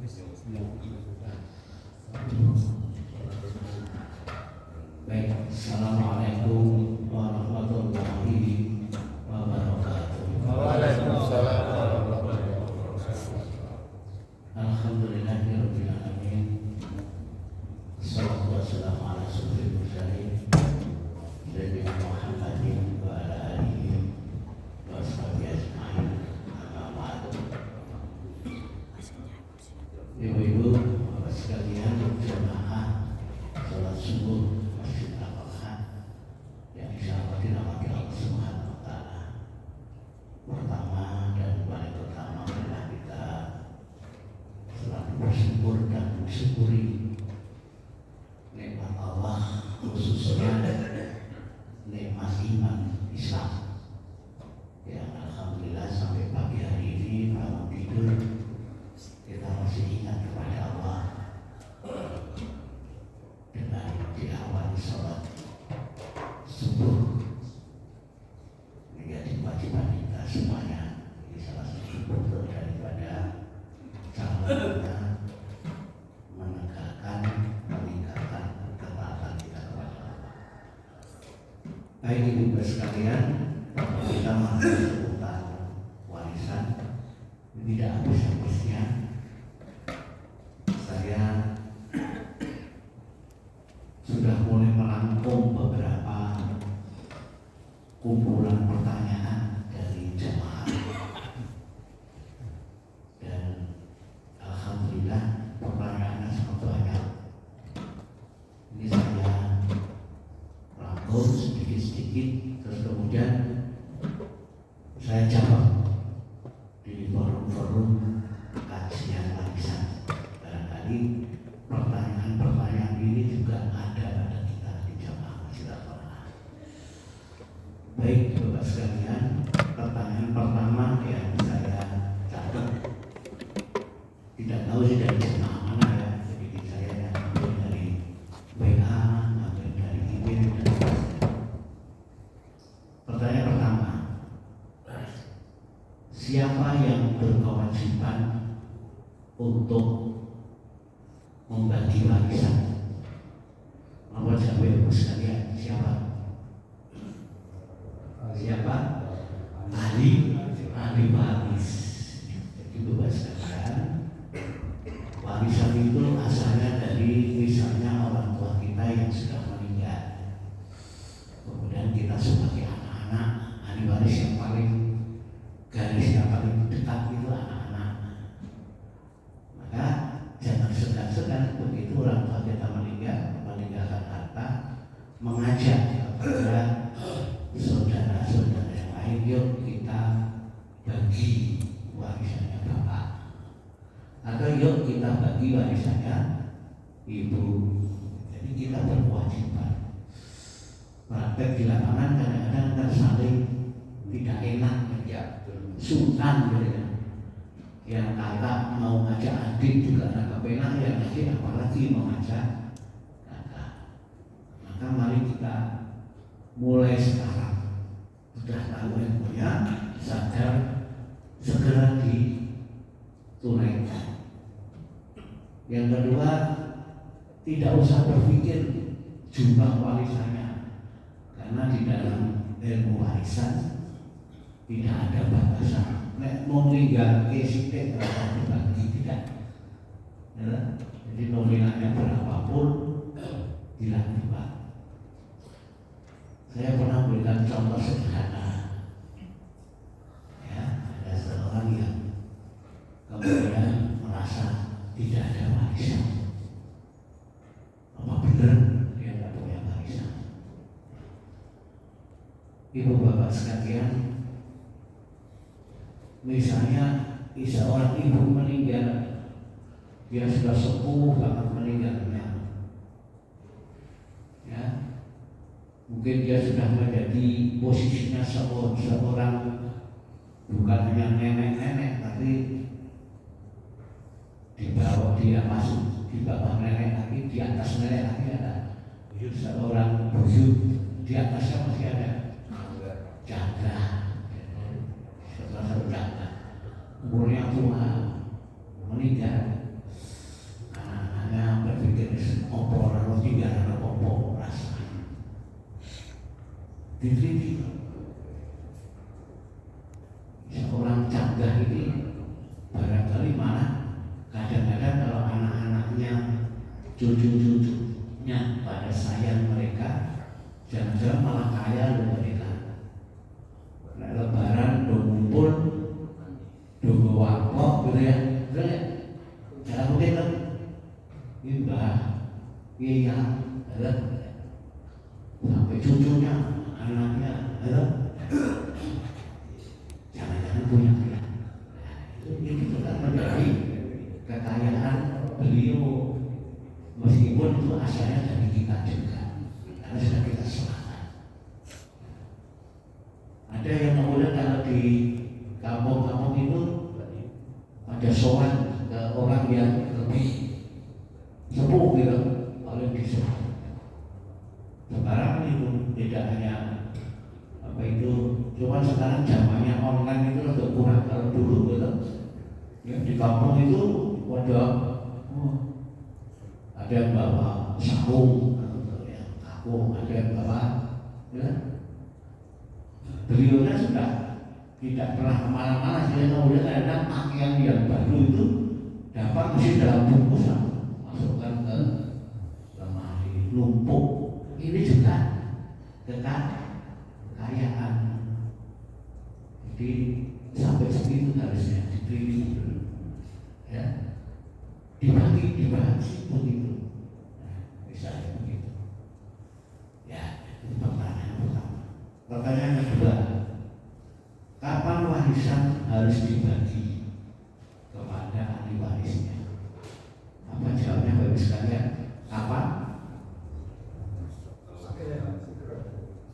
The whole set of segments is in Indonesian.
Baik, Assalamualaikum warahmatullahi wabarakatuh. Waalaikumsalam warahmatullahi wabarakatuh. Alhamdulillahirabbil alamin. Wassalatu wassalamu ala asyrofil mursalin sayyidina Muhammadin wa ala alihi wa sahbihi ajmain. Amma ba'du. Ibu-ibu, bapak sekalian, jamaah salat subuh Masjid Al-Fatihah yang insyaallah dirahmati Allah Subhanahu wa taala. Pertama dan paling pertama adalah kita selalu bersyukur dan mensyukuri nikmat Allah, khususnya nikmat iman Islam yang alhamdulillah sampai pagi hari ini bangun tidur kita masih ingat kepada Allah dengan diawali sholat subuh menjadi kewajiban kita semuanya. Ini salah satu bentuk daripada cara kita meningkatkan ketaatan kita kepada Allah. Baik ibu sekalian, kita masih seputar warisan, tidak habis-habisnya saya sudah mulai merangkum beberapa kumpulan pertanyaan dari jemaah dan alhamdulillah pertanyaannya sangat banyak. Ini saya rangkum sedikit-sedikit, terus kemudian saya jawab di forum-forum kajian warisan. Barangkali pertanyaan-pertanyaan ini juga ada pada kita di jamaah Masjid Al-Fatihah. Baik Bapak sekalian, pertanyaan pertama yang saya catat, tidak tahu sih dari jemaah mana ya, jadi saya yang ambil dari WA, ambil dari email dan sebagainya. Pertanyaan pertama, siapa yang berkewajiban untuk membagi warisan? Apa jawab ibu sekalian? Siapa? Siapa? Ahli waris. Jadi Bapak sekalian, warisan itu asalnya dari misalnya orang tua kita yang sudah meninggal. Kemudian kita sebagai anak-anak, ahli waris yang paling garis yang paling dekat itu anak-anak. Maka jangan segan-segan begitu orang tua kita meninggalkan harta, mengajak kepada saudara-saudara yang lain, yuk kita bagi warisannya bapak, atau yuk kita bagi warisannya ibu. Jadi kita berkewajiban. Praktek di lapangan kadang-kadang tersaling tidak enak, ya, sungkan gitu. Yang kakak mau ngajak adik juga agak penak, yang adik apalagi mau ngajak kakak. Maka mari kita mulai sekarang, sudah tahu yang punya, sadar, segera ditunaikan. Yang kedua, tidak usah berpikir jumlah warisannya, karena di dalam ilmu warisan tidak ada batasan. Nek mau meninggal sithik ora dibagi, tidak. Ya, jadi nominalnya berapapun dilakukan. Saya pernah berikan contoh sederhana. Ya, ada seorang yang kemudian merasa tidak ada warisan. Apa benar dia tidak punya warisan? Ibu bapak sekalian, misalnya seorang ibu meninggal, dia sudah sepuh banget meninggalnya, ya, mungkin dia sudah menjadi posisinya seorang bukan hanya nenek-nenek, tapi dibawa dia masuk di bawah nenek lagi, di atas nenek lagi ada seorang buyut, di atasnya masih ada jaga. Umurnya tua, meninggal, diteliti. Seorang canggah ini barangkali malah kadang-kadang kalau anak-anaknya, cucu-cucunya pada sayang mereka, jangan-jangan malah kaya loh mereka. Nah, lebaran do ngumpul, do wapok gitu ya, betul ya? Jangan mungkin kan, ini mbah, iya, ada sampai cucunya, anaknya, ada. Jangan-jangan punya dia. Ini juga menjadi kekayaan beliau, meskipun itu asalnya dari kita juga, karena sudah kita serahkan. Ada yang kemudian kalau di kampung-kampung itu ada sowan ke orang yang lebih sepuh gitu, paling disuruh. Sekarang itu tidak hanya apa itu, cuma sekarang zamannya online itu agak kurang. Kalau dulu gitu ya, di kampung itu ada yang bawa sarung, ada yang bawa ya. Beliaunya sudah tidak pernah kemana-mana, sehingga kemudian ada pakaian yang baru itu dapat masih dalam bungkusan, masukkan ke lemari numpuk. Ini juga kekayaan. Jadi sampai segitu harusnya dipilih, ya, dibagi begitu. Nah, misalnya begitu. Ya, itu pertanyaan pertama. Pertanyaan kedua, kapan warisan harus dibagi kepada ahli warisnya? Apa jawabnya Bapak sekalian? Kapan?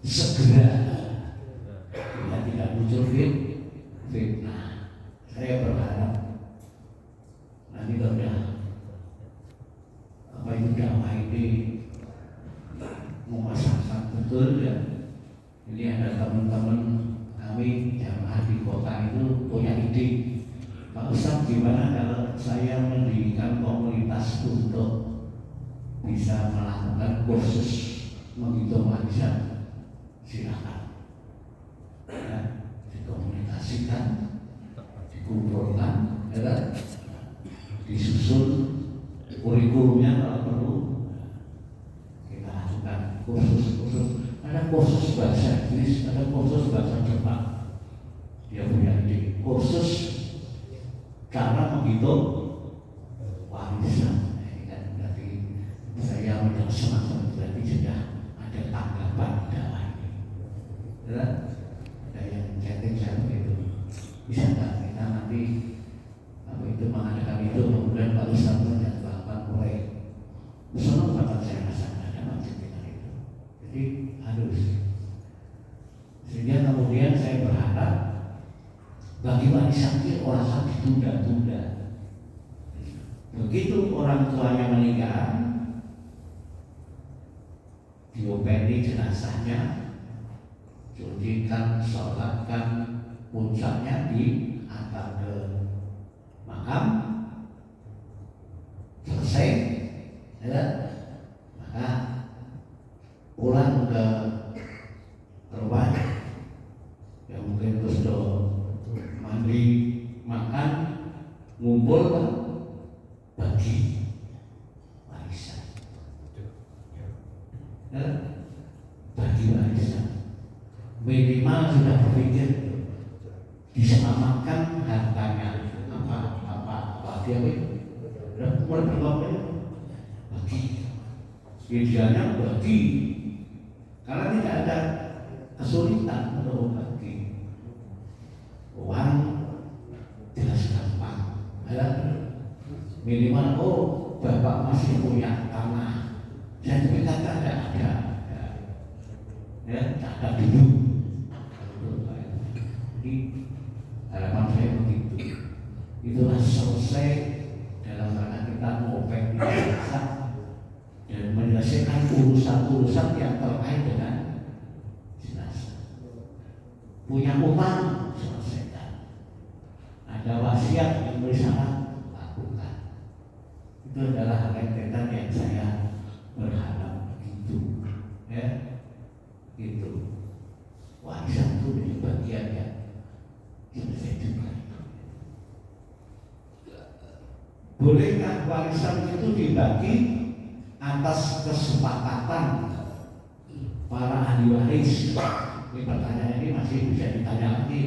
Segera. Bila tidak muncul fitnah. Saya berharap nanti kalau apa itu dakwah ini memasangkan betul ya. Ini ada teman-teman kami jamaah di kota itu punya ide, Pak Ustadz, gimana kalau saya mendirikan komunitas untuk bisa melakukan kursus menghitung warisan? Silakan ya, dikomunikasikan, dikumpulkan, ya, disusun kurikulumnya kalau perlu kita lakukan kursus-kursus. Ada kursus bahasa Inggris, ada kursus bahasa Jepang. Dia punya ide kursus cara menghitung warisan. Dan dari saya menjadi semangat, berarti sudah ada tanggapan dakwah ini. Ada yang chatting saya begitu, bisa nggak kita nanti apa itu mengadakan itu, kemudian Pak Ustadz menjadwalkan mulai. Senang banget saya rasa ada maksud dengan itu. Jadi harus. Sehingga kemudian saya berharap bagi warisan itu orang ditunda-tunda. Begitu orang tuanya meninggal, diopeni jenazahnya, cucikan, sholatkan, puncaknya diantar ke makam, selesai, ya, maka pulang ke rumah, yang mungkin terus mandi, makan, ngumpul, bagi warisan, ya, bagi warisan. Minimal sudah berpikir diselamatkan hartanya apa dia mulai berpikir bagi, idealnya bagi, karena tidak ada kesulitan untuk bagi. Uang jelas gampang, ya. Minimal bapak masih punya tanah, sertifikat ada, ya, ada dulu. Jadi harapan saya begitu. Itulah selesai dalam rangka kita ngopek di desa dan menyelesaikan urusan-urusan yang terkait dengan jenazah. Punya utang, selesaikan. Ada wasiat yang bersama, lakukan. Itu adalah rentetan yang saya berharap begitu, ya, gitu. bolehkah warisan itu dibagi atas kesepakatan para ahli waris? Ini pertanyaan ini masih bisa ditanya lagi.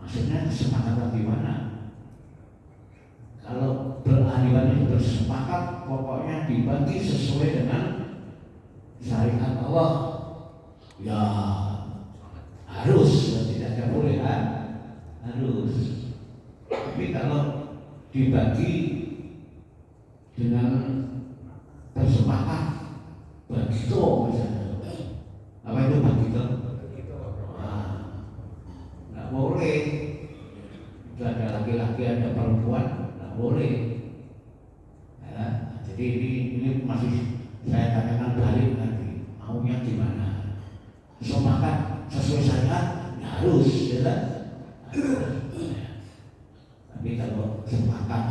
Maksudnya kesepakatan di mana? Kalau berahli waris bersepakat, pokoknya dibagi sesuai dengan syariat Allah, ya harus, tidak boleh kan? Harus. Tapi kalau dibagi dengan bersepakat, begitu misalnya, apa itu begitu? Nggak boleh. Itu ada laki-laki, ada perempuan, nggak boleh. Ya, jadi ini masih saya tanyakan balik nanti, maunya gimana? Sepakat sesuai syariat, ya harus, ya kan? Tapi kalau sepakat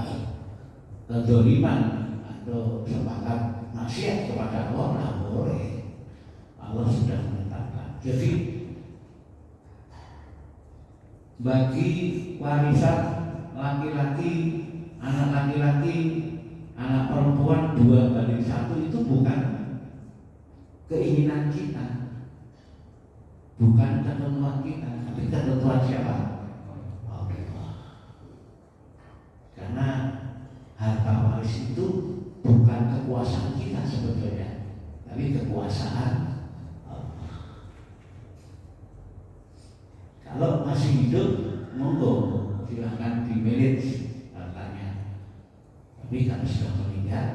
kezaliman atau sepakat maksiat kepada Allah, nggak boleh. Allah sudah menetapkan. Jadi bagi warisan laki-laki, anak laki-laki, anak perempuan 2/1 itu bukan keinginan kita, bukan ketentuan kita, tapi ketentuan siapa? Allah. Karena harta waris itu bukan kekuasaan kita sebetulnya, tapi kekuasaan Allah. Kalau masih hidup, monggo silahkan di-manage hartanya. Tapi kalau sudah meninggal,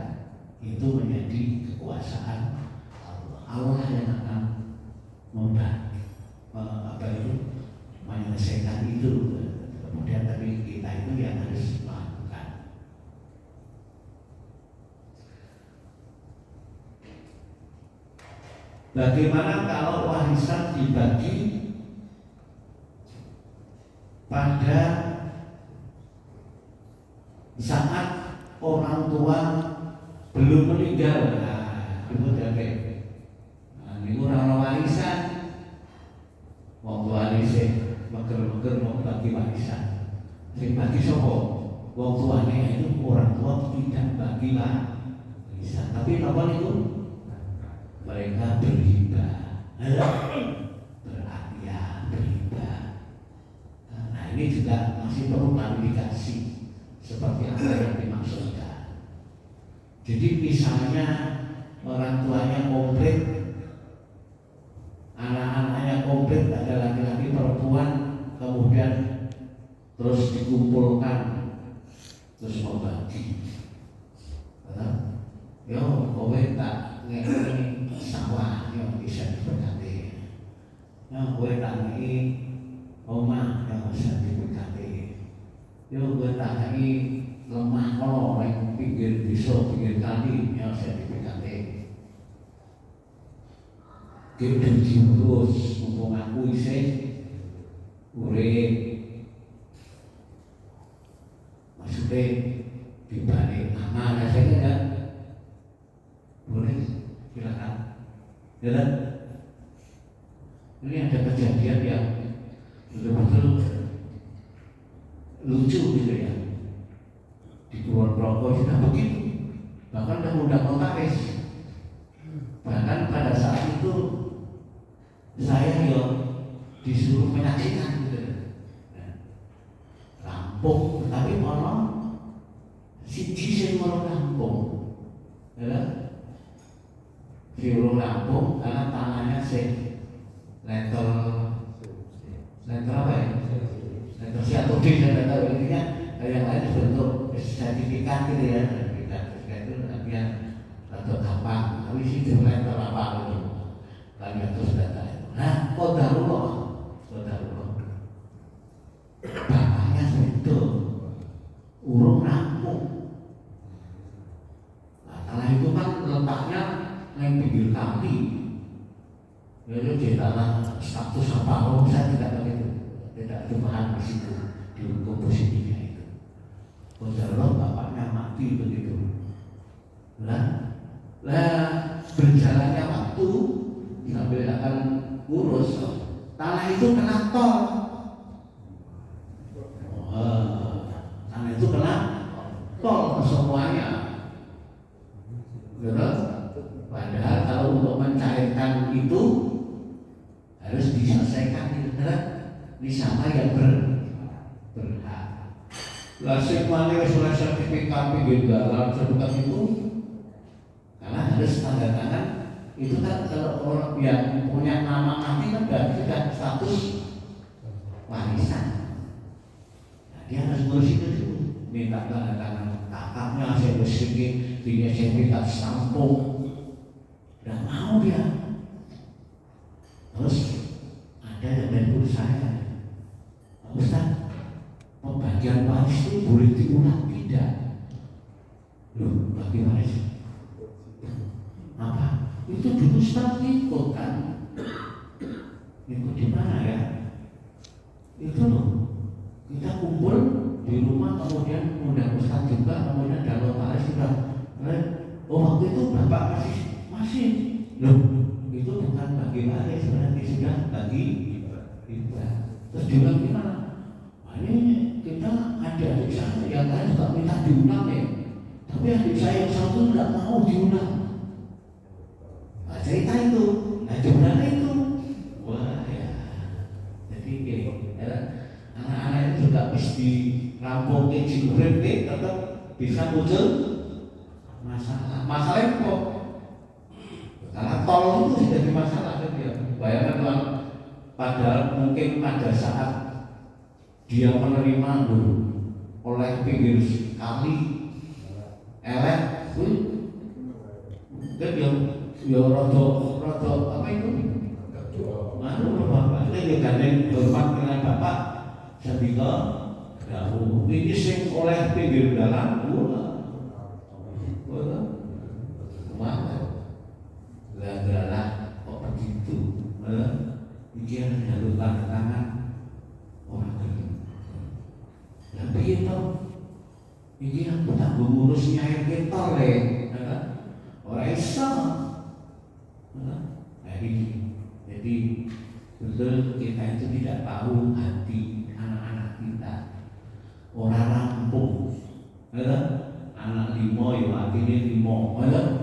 itu menjadi kekuasaan Allah. Allah yang akan menyelesaikan itu. Kemudian tapi kita itu yang harus melakukan. Bagaimana kalau warisan dibagi pada saat orang tua belum meninggal? Nah, itu jadi. Ini orang warisan, wong warisnya meger-meger mau bagi warisan. Sing bagi sapa? Wong tuanya itu orang tua tidak bagi warisan. Tapi apa itu? Mereka berhibah, berhadiah, berhibah. Nah ini juga masih perlu klarifikasi seperti apa yang dimaksudkan. Jadi misalnya orang tuanya komplit, anak-anaknya komplit, ada laki-laki perempuan, kemudian terus dikumpulkan, terus mau bagi. Yo, kowe tak ngekini sawah, yo bisa diberkati. Yo, kowe tak ngekini omah, yo bisa diberkati. Yo, kowe tak ngekini lemah kono, yang pinggir desa, pinggir kali, yo bisa diberkati. Kita diurus, mumpung aku isih urip. Maksudnya dibalik amal rasanya kan? Boleh, silakan. Ya, ini ada kejadian yang betul-betul lucu gitu ya. Di Kulon Progo sudah begitu, bahkan sudah undang notaris. Bahkan pada saat itu saya disuruh menyaksikan gitu. Rampung, tapi orang siji sing mau rampung, ya. Diurung rampung karena tangannya letter apa ya? Letter C atau D, saya tidak tahu, intinya yang lain bentuk sertifikat gitu ya. Sertifikat itu artinya letter gampang, tapi sih letter apa gitu. Kalian terus data itu. Nah, qadarullah. Bapaknya itu urung rampung. Nah, tanah itu kan letaknya yang pinggir kali. Jadi di tanah status apa? Saya tidak begitu, tidak dipahami di situ di komposisinya itu. Qadarullah bapaknya mati begitu. Lah berjalannya waktu sambil akan urus tanah itu kena tol. Tanah itu kena tol. semuanya. Betul? Padahal kalau untuk mencairkan itu harus diselesaikan di siapa yang berhak. Lah sing male wis ora sertifikat pinggir dalan sertifikat itu karena harus tanda tangan itu kan kalau orang yang punya nama mati kan berarti sudah status warisan. Nah, dia harus ngurus itu dulu, minta tanda tangan kakaknya, saya bersikir, punya sertifikat sampung, tidak mau dia. Terus ada yang menegur saya, Ustaz, pembagian waris itu boleh diulang tidak? Loh, bagi waris apa? Itu dulu Ustaz ikut kan? Ikut di mana ya? Itu loh, kita kumpul di rumah, kemudian undang Ustaz juga, kemudian ada notaris juga. Oh waktu itu Bapak masih loh, itu bukan bagi waris, berarti sudah bagi hibah. Terus diulang gimana? Ini kita ada adik saya yang lain juga minta diulang ya, tapi adik saya yang satu tidak mau diulang. Nah, cerita itu, nah gimana itu? Wah ya, jadi anak-anak itu juga mesti rampung ke jikurip tetap bisa muncul masalah. Masalahnya kok karena tol itu jadi masalah kan ya. Bayangkan Tuhan, padahal mungkin pada saat dia menerima dulu oleh pinggir kali elek kan ya rodo apa itu bapak ini gandeng hormat dengan bapak setika dahulu ini sing oleh pinggir dalam gara-gara kok begitu ini harus tanda tangan orang lain. Tapi itu ini yang tak mengurus nyair kita orang Islam. Nah ini, jadi betul kita itu tidak tahu hati anak-anak kita. Orang rampung, anak limo ya artinya limo, maka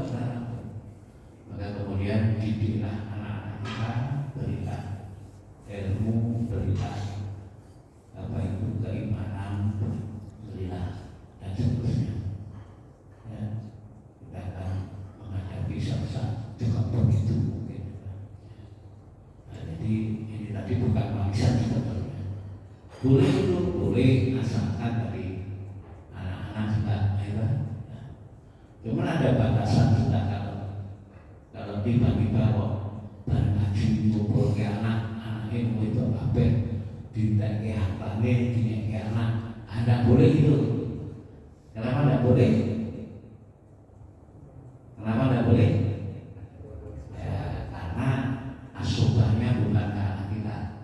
kemudian didiklah anak-anak kita, berikan ilmu, berikan apa itu keimanan, berilah dan seterusnya. Ya, kita akan menghadapi saat-saat juga begitu mungkin. Nah, jadi ini tadi bukan warisan sebetulnya. Boleh itu boleh asalkan dari anak-anak juga, ya. Cuma ada batasan juga kalau tiba-tiba kok bareng ngaji ngumpul ke anak-anaknya mau itu apa? Dintek ke hartanya, dintek ke anak. Anda boleh itu. Kenapa tidak boleh? Kenapa tidak boleh? Ya, karena asuhannya bukan ke anak kita.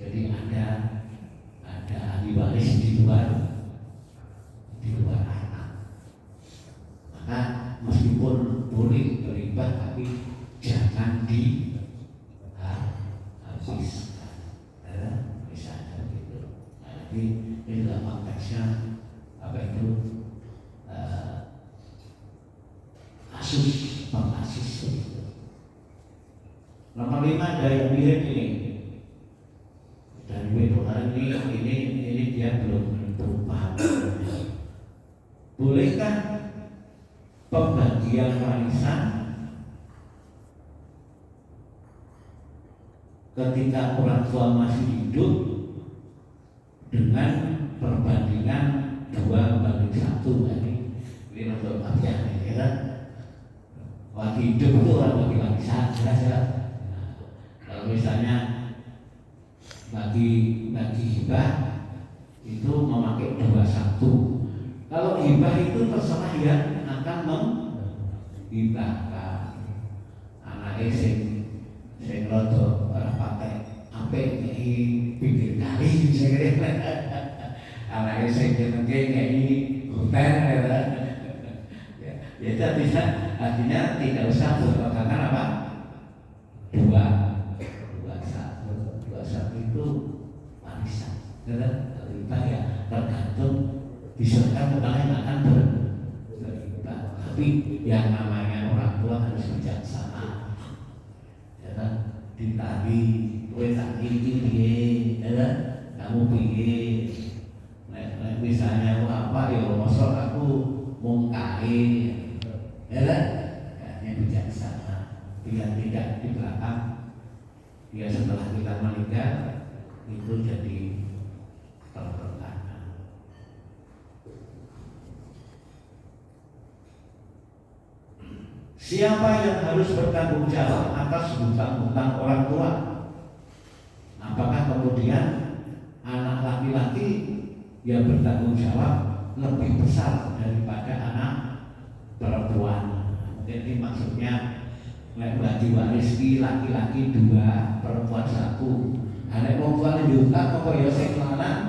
Jadi ada ahli waris di luar anak. Maka meskipun boleh beribah, tapi jangan dihabiskan. Misalnya gitu. Nah, jadi ini adalah konteksnya apa itu pengasus. Nomor 5 ada yang mirip ini. Dan ini dia belum paham. Bolehkah pembagian warisan ketika orang tua masih hidup dengan perbandingan 2:1? Ini untuk bagian ya kan? Waktu hidup itu orang bagi warisan, jelas ya. Kalau misalnya bagi hibah itu memakai 2:1. Kalau hibah itu terserah yang akan menghibahkan. Anaknya sing rodo ora pakai apik iki pinggir kali saya kira. Anaknya sing jenenge ngeki hotel ya. Ya artinya tidak usah berpegangan apa? 2:1 itu warisan. Kalau hibah ya tergantung diserahkan kepada yang akan Tapi yang namanya orang tua harus bijaksana. Ya kan? Ditagi, kowe tak iki piye, ya kan? Kamu piye? Misalnya apa ya, mosok aku mungkai, ya kan? Kayaknya bijaksana, biar tidak di belakang. Ya setelah kita meninggal itu jadi terperangkap. Siapa yang harus bertanggung jawab atas hutang-hutang orang tua? Apakah kemudian anak laki-laki yang bertanggung jawab lebih besar daripada anak perempuan? Mungkin ini maksudnya bagi waris laki-laki 2, perempuan 1. Anak perempuan juga apa ya sing lanang?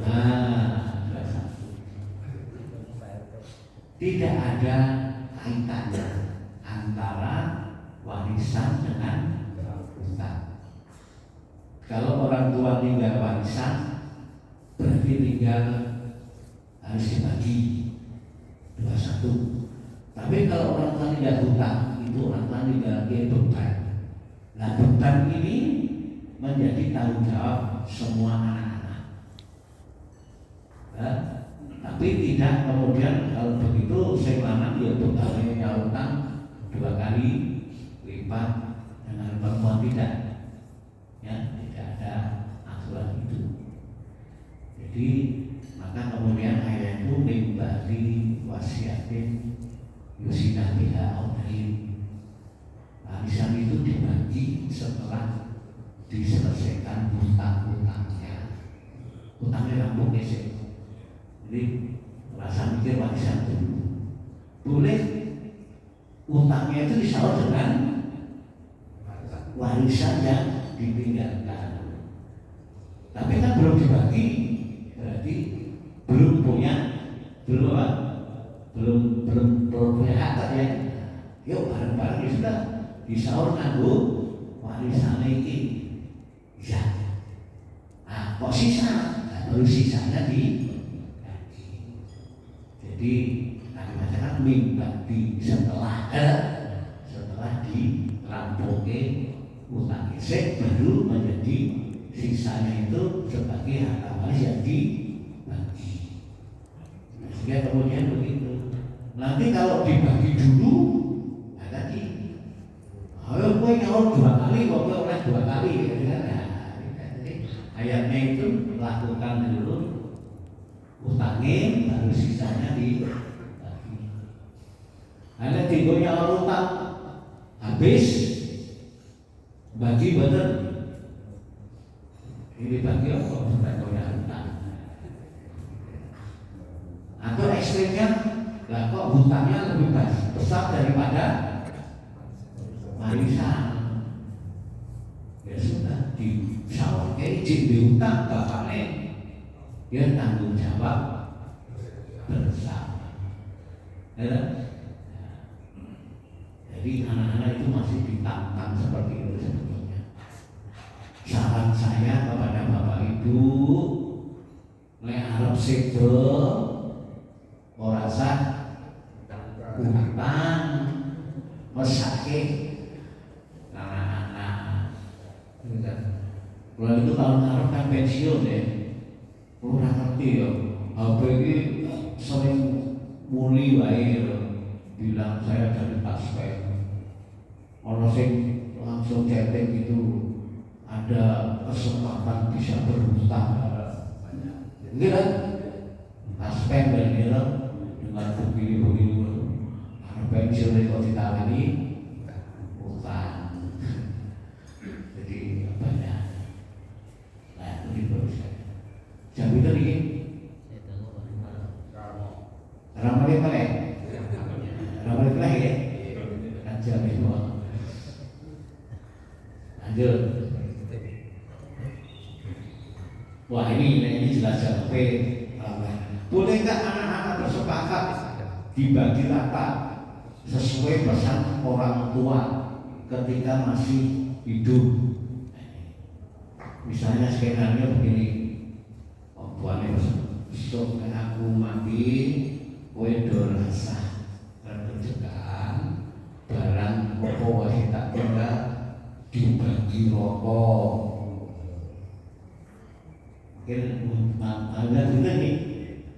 Nah, 1. Tidak ada kaitannya antara warisan dengan hutang. Kalau orang tua tinggal warisan, berarti tinggal harus dibagi 21. Tapi kalau orang tua tinggal hutang, itu orang tua tinggal beban. Nah, beban ini menjadi tanggung jawab semua anak-anak. Nah, tapi tidak kemudian kalau begitu saya lanang ya bebannya hutang 2 kali lipat dengan perempuan, tidak. Ya, tidak ada aturan itu. Jadi maka kemudian ayat itu membagi wasiatin yusinah biha audin. Warisan itu dibagi setelah diselesaikan hutang-hutangnya. Hutangnya rampung ya sih. Jadi rasa mikir warisan dulu. Boleh hutangnya itu disaur dengan warisan yang ditinggalkan. Tapi kan belum dibagi, berarti belum punya, belum punya hak ya. Yuk bareng-bareng ya sudah disaur nganggo warisan iki. Ya. Nah, kok sisa? Nah, baru sisanya di. Jadi kalimatnya kan mimpi setelah dirampungke utang isek baru menjadi sisanya itu sebagai harta waris yang dibagi. Sehingga kemudian begitu. Nanti kalau dibagi dulu, nah tadi, ayo kowe nyaur 2 kali, kok kowe oleh 2 kali, nah, ayatnya itu lakukan dulu utangin, baru sisanya dibagi. Ada tigonya orang utang habis bagi bener. Ini bagi apa? Tigonya utang. Atau ekstrimnya, lah kok hutangnya lebih besar daripada warisan. Ya sudah disawarkan izin diutang bapaknya. Dia tanggung jawab bersama. Ya. Jadi anak-anak itu masih ditantang seperti itu sebetulnya. Saran saya kepada Bapak Ibu, nek arep sedo ora sah utang mesake anak-anak. Kalau itu kalau ngarep kan pensiun ya. Ora ngerti ya, HP ini sering muli wae bilang saya dari Taspen. Orang sing langsung chatting gitu, ada kesempatan bisa berhutang. Ini kan Taspen dengan begini-begini, karena pensiun kok ditawari utang. Jadi banyak. Nah ini baru saya. Jam itu lagi. Ramai ya. Jam itu. Lanjut. Wah ini jelas JP. Bolehkah anak-anak bersepakat dibagi rata sesuai pesan orang tua ketika masih hidup? Misalnya skenario begini. Tuane besok aku mati, kowe do rasah pencegahan barang apa wae tak kira dibagi rokok. Ada juga nih,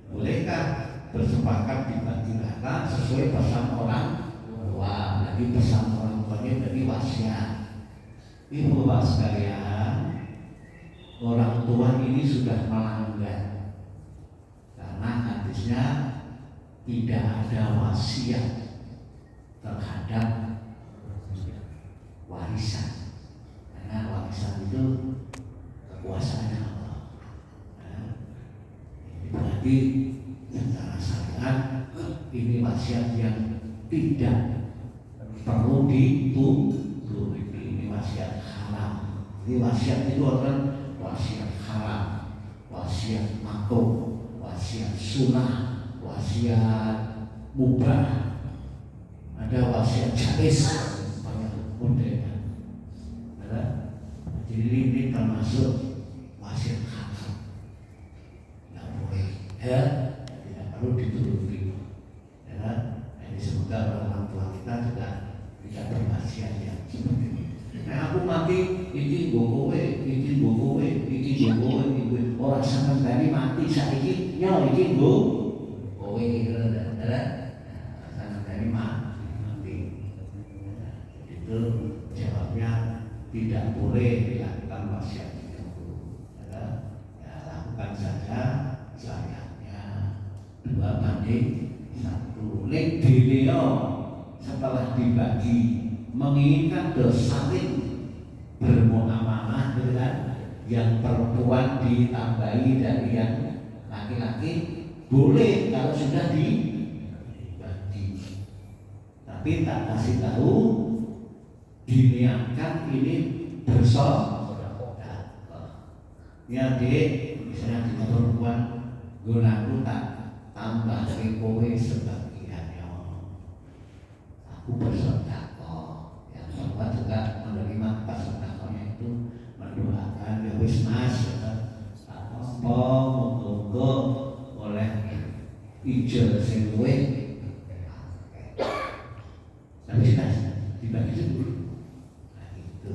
bolehkah bersepakat dibagi rata sesuai pesan orang tua? Jadi pesan orang tuanya dari wasiat. Ibu bapak sekalian, orang tua ini sudah melanggar karena hadisnya tidak ada wasiat terhadap warisan, karena warisan itu kekuasaannya Allah. Berarti secara syariat ini wasiat yang tidak perlu ditunggu. Ini wasiat haram. Ini wasiat itu adalah wasiat haram, wasiat makruh, wasiat sunnah, wasiat mubah, ada wasiat jais, banyak model. Jadi ini termasuk wasiat haram. Ya, tidak perlu dituruti. Ya, ini semoga orang tua kita juga tidak berwasiat yang seperti ini. Nah, aku mati, iki gokowe, iki gokowe, iki gokowe, iki orang sama sekali mati saiki, yo iki gokowe, ada, sama sekali mati. Itu jawabnya tidak boleh dilakukan wasiat itu. Ya, lakukan saja saya. 2 banding 1. Lek dhewe setelah dibagi menginginkan saling bermuamalah dengan yang perempuan ditambahi dari yang laki-laki boleh kalau sudah dibagi, tapi tak kasih tahu diniatkan ini bersaudara. Ya dek, misalnya di perempuan gunaku tak tambah kowe sebagiannya, aku bersedekah. Yang kedua juga menerima sedekahnya itu mendoakan ya wis mas, apa monggo oleh ijel sing luwih. Tapi dibagi dulu. Nah itu.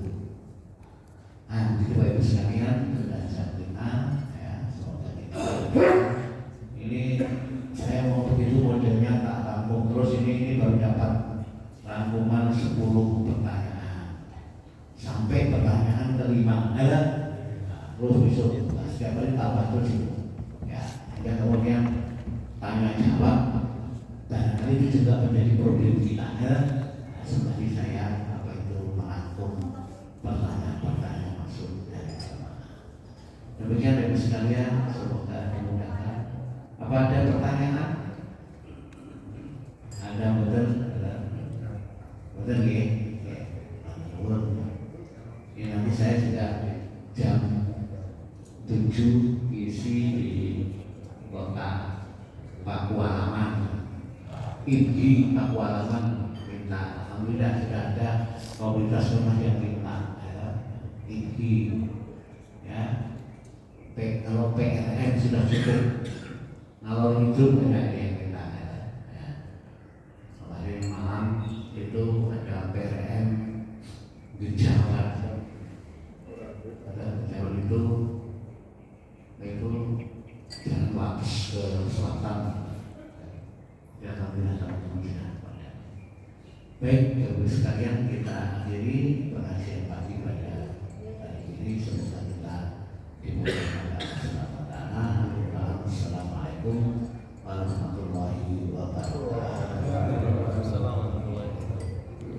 Nanti Bapak Ibu sekalian sudah saya ya, semoga kita ini saya mau begitu modelnya tak rampung terus ini baru dapat rangkuman 10 pertanyaan sampai pertanyaan kelima ada terus besok setiap hari tambah terus itu ya, dan kemudian tanya jawab dan itu juga menjadi problem kita ya. Seperti saya apa itu merangkum pertanyaan-pertanyaan maksud dari jemaah. Demikian dari sekalian, semoga dimudahkan. Apa ada pertanyaan? Ada betul? Betul ya? Ini nanti saya sudah jam 7 isi di kota Pakualaman, Ingi Pakualaman minta. Alhamdulillah sudah ada komunitas rumah yang minta Ingi ya. Kalau PRN sudah cukup. Kalau itu banyak yang kita ya. Kemarin malam itu ada PRM di Jawa. Ada Jawa itu jalan Wates ke selatan. Ya alhamdulillah sama-sama. Baik, Bapak sekalian kita akhiri pengajian pagi pada hari ini. Semoga kita dimudahkan Assalamualaikum warahmatullahi wabarakatuh.